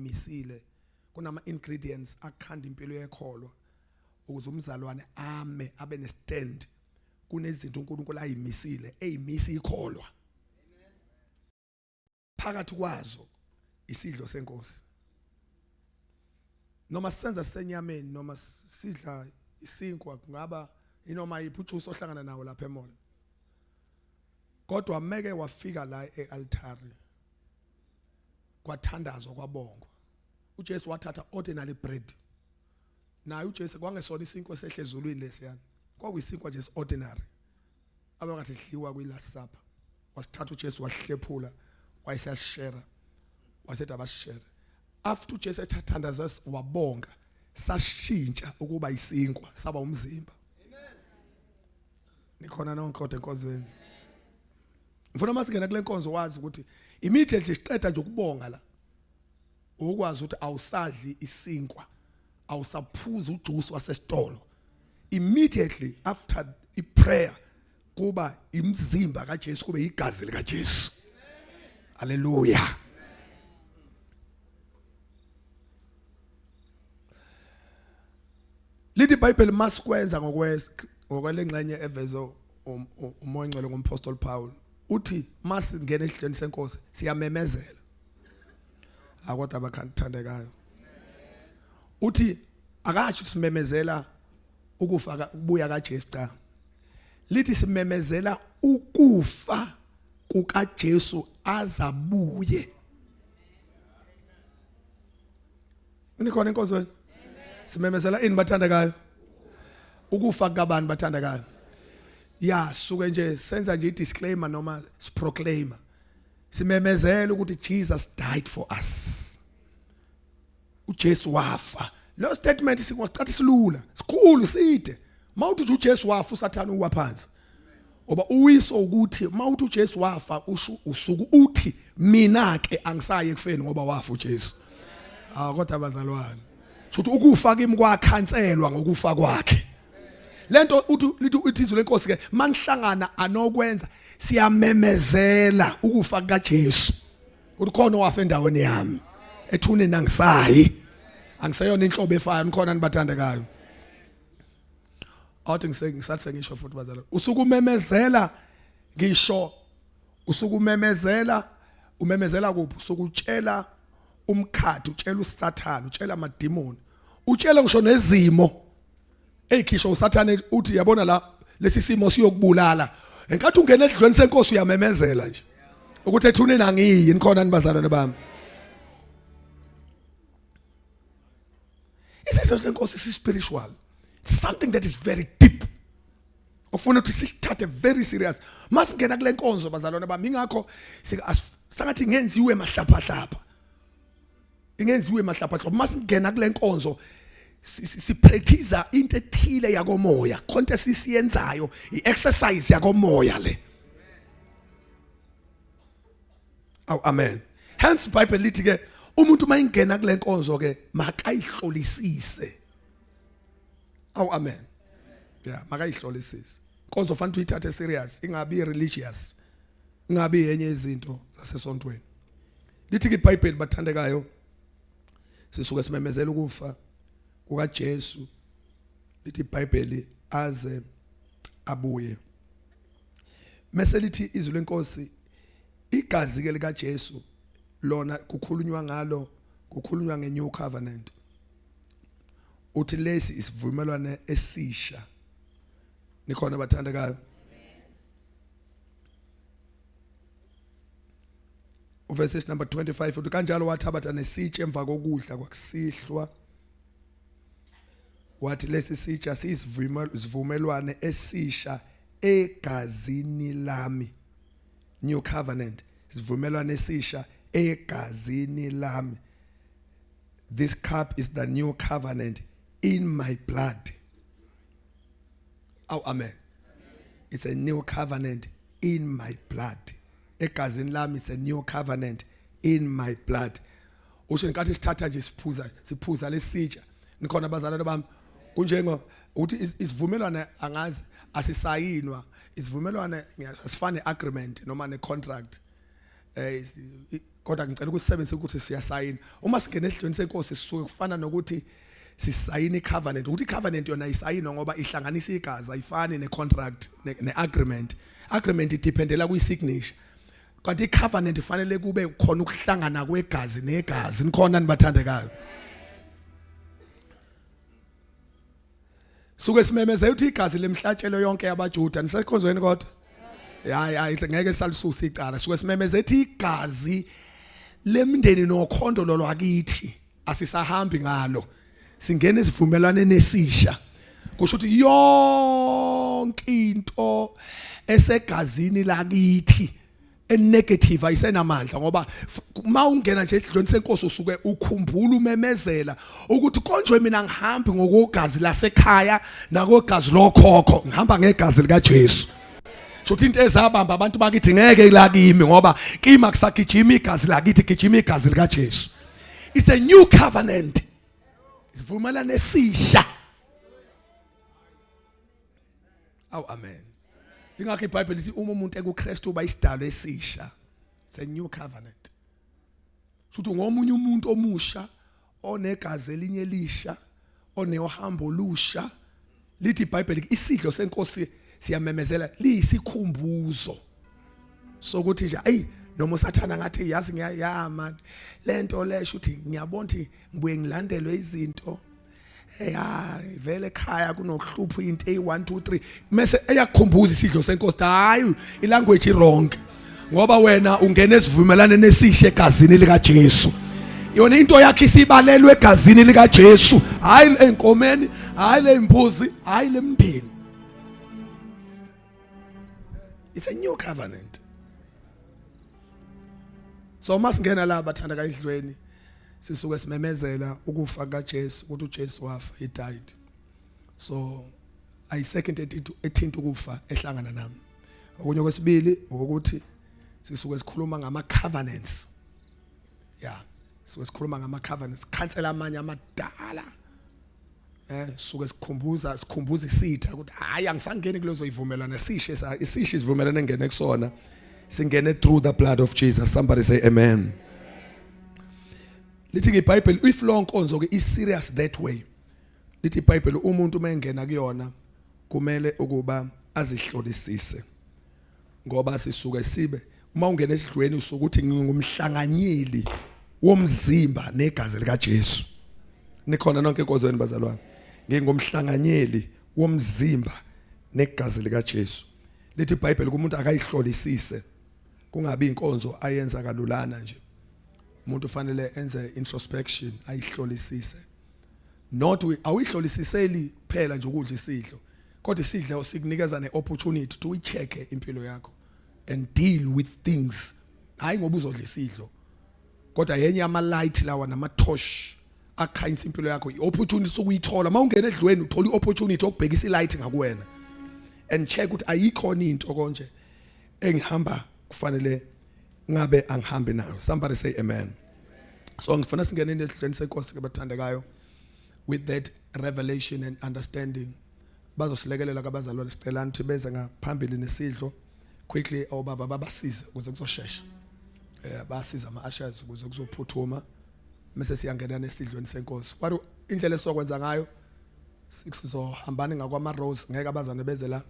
ezimisile kunama ingredients akhanda impilo yekholwa ukuze umzalwane ame abe nestand kunezinto uNkulunkulu ayimisile eyimisi ikholwa phakathi kwazo isidlo senkosi noma senza senyameni noma sidla isinkwa kungaba inoma iphujuso ohlangana nawo lapha emall kodwa meke wafika la ealtari kwathandazwa kwabongwa uJesu wathatha ordinary bread naye uJesu kwangesona isinkwa sehle ezulwini lesiyana kwakuyisinkwa nje ordinary abakathi sidliwa kwi-last supper wasithatha uJesu wahlephula wayesashare wasethi abashare after uJesu ethathandaza wabonga sashintsha ukuba isinkwa saba umzimba nikhona nonke kodwa enkonzweni ngifuna masingena kule nkonzo wazi ukuthi immediately siqeda nje ukubonga la ukwazi ukuthi awusadli isinkwa awusaphuza ujuice wasesitolo immediately after iprayer kuba imzimba kaJesu kube igazi likaJesu haleluya lithi iBhayibheli masikwenza ngokwelengxenye evezo umoya ngcwele ngomapostoli Paul uthi masingena esidlweni senkosi siyamemezela akodwa abakhathandekayo uthi akasho simemezela ukufa ukubuya kaJesu cha lithi simemezela ukufa kukaJesu azabuye nikhona enkonzweni simemezela ini bathandekayo ukufa kabani bathandekayo ya suke nje senza nje disclaimer noma proclaimer simemezela ukuthi Jesus died for us uJesu wafa lo statement singosicatha silula sikhulu side mawuthi uJesu wafa usathana uwa phansi oba uwiso ukuthi mawuthi uJesu wafa usuku uthi mina ke angisaye ekufeni ngoba wafa uJesu kodwa abazalwane shothi ukufa kimi kwakhanselwa ngokufa kwakhe lento uthi izwi lenkosi ke manihlangana anokwenza siyamemezela ukufa kaJesu uthi khona wafa endaweni yami ethune nangisayi angiseyona inhlobo efana nikhona nibathandekayo awuthi ngisathi ngisho futhi bazalwane usukumemezela ngisho usukumemezela umemezela kuphi usukutshela umkhathi utshela uSathane utshela amadimoni utshela ngisho nezimo eyikhisho uSathane uthi yabona la lesi simo siyokubulala enkathi ungena edlweni senkosi uyamemezela nje ukuthi ethune nangiyi nikhona nibazalwane bami isizwe senkosi is spiritual something that is very deep ofuna ukuthi sithathe very serious masingena kule nkonzo bazalwane bami ingakho sangathi ngenziwe mahlapha ingenziwe mahlapha masingena kule nkonzo sipractice into ethile yakomoya konke sisiyenzayo iexercise yakomoya le amen hence iBhayibheli lithi ke umuntu mayingena kule nkonzo ke makayihlolisise amen yeah makayihlolisise inkonzo fanele uyithathe serious ingabi religious ingabi yenye izinto zasesontweni lithi ke iBhayibheli bathandekayo sisuke simemezela ukufa kukaJesu lithi iBhayibheli aze abuye mase lithi izwi lenkosi igazi ke likaJesu lona kukhulunywa ngalo kukhulunywa ngenew covenant uthi lesi isivumelwano esisha nikhona bathandekayo verse number 25 uthi kanjalo wathabatha nesitshe emva kokudla kwakusihlwa wathi lesi sitsha sisivumelwano esisha egazini lami new covenant isivumelwano esisha egazini lami this cup is the new covenant in my blood amen it's a new covenant in my blood egazini lami it's a new covenant in my blood usho nkathi sithatha nje siphuza lesitsha nikhona abazalwane bami kunjengo ukuthi isivumelwano angazi asisayenwa isivumelwano asifane agreement noma ne contract kodwa ngicela ukusebenzisa ukuthi siyasayina uma singena esidlweni senkosi sisuke kufana nokuthi sisayina icovenant ukuthi icovenant yona isayinwa ngoba ihlanganisa igazi ayifani necontract neagreement idependela kwisignature kanti icovenant ifanele kube khona ukuhlangana kwegazi negazi nikhona nibathandekayo suke simemezela ukuthi igazi lemhlatshelo yonke yabaJuda nisekhonzweni kodwa hayi ngeke salisusa icala suke simemezela ukuthi igazi lemndeni nokhondo lolwakithi asisahambi ngalo singena isivumelwane nesisha kusho ukuthi yonke into esegazini lakithi enegative ayisenamandla ngoba mawungena nje esidlweni senkosi usuke ukhumbula umemezela ukuthi konje mina ngihambi ngokugazi lasekhaya nakogazi lokhokho ngihamba ngegazi lika Jesu shothi into ezabamba abantu bakithi ngeke lakimi ngoba kimi akusagijima igazi lakithi gijima igazi lika Jesu it's a new covenant isivumelane esisha amen ingakho iBhayibheli lithi uma umuntu ekuKristu uba isidalo esisha it's a new covenant futhi ngomunye umuntu omusha onegazi elinye elisha onehambo lusha lithi iBhayibheli isidlo senkosi siyamemezela liyisikhumbuzo sokuthi nje hey noma usathana ngathi yazi ngiyayama lento lesho uthi ngiyabona ukuthi ngibuye ngilandelwe izinto vele ekhaya kunohlupho into e1 2 3 mase eyakukhumbuza isidlo senkosi hayi ilanguage wrong ngoba wena ungena esivumelane nesishe egazini lika Jesu yona into yakhe isibalelwe egazini lika Jesu hayi enkomeni hayi lembuzi hayi lemndeni it's a new covenant so masingena la bathanda kaidlweni sisuke simemezela ukufa kaJesu ukuthi uJesu wafa he died so I seconded it ethinta ukufa ehlangana nami okunye kwesibili ukuthi sisuke sikhuluma ngama covenants sisuke sikhuluma ngama covenants cancel amanye amadala sisuke sikhumbuza isitha ukuthi hayi angisangeni kulezo ivumelana isishe isivumelana engene kusona singene through the blood of Jesus somebody say amen lithi iBhayibheli if lo nkonzo ke is serious that way lithi iBhayibheli umuntu mengena kuyona kumele ukuba azihlolisise ngoba sisuke sibe uma ungena esidlweni usuke uthi ngingumhlanganyeli womzimba negazi lika Jesu nikhona nonke enkozweni bazalwane ngingumhlanganyeli womzimba negazi lika Jesu lithi iBhayibheli kumuntu akayihlolisise kungabi inkonzo ayenza kalulana nje umuntu ufanele enze introspection ayihlolisise not awihlolisiseli phela nje ukudla isidlo kodwa isidlo sikunikeza neopportunity to check impilo yakho and deal with things hayi ngoba uzodla isidlo kodwa yenye ama light lawa nama torch akhanyisa impilo yakho iopportunity sokuyithola mawungena edlweni uthola iopportunity okubhekisa ilight ngakuwena and check ukuthi ayikho into konje engihamba kufanele ngabe angihambe nayo somebody say amen so ngifuna singene esidlweni senkosi ke bathandekayo with that revelation and understanding bazosilekelela kabazalwane sicelana ukuthi beze ngaphambili nesidlo quickly obaba babasize ukuze kuzoshesha basiza ama ushers ukuze kuzophuthuma bese siyangena nesidlweni senkosi wathi indlela esokwenza ngayo sizohambana ngakwama rose ngeke abazane beze la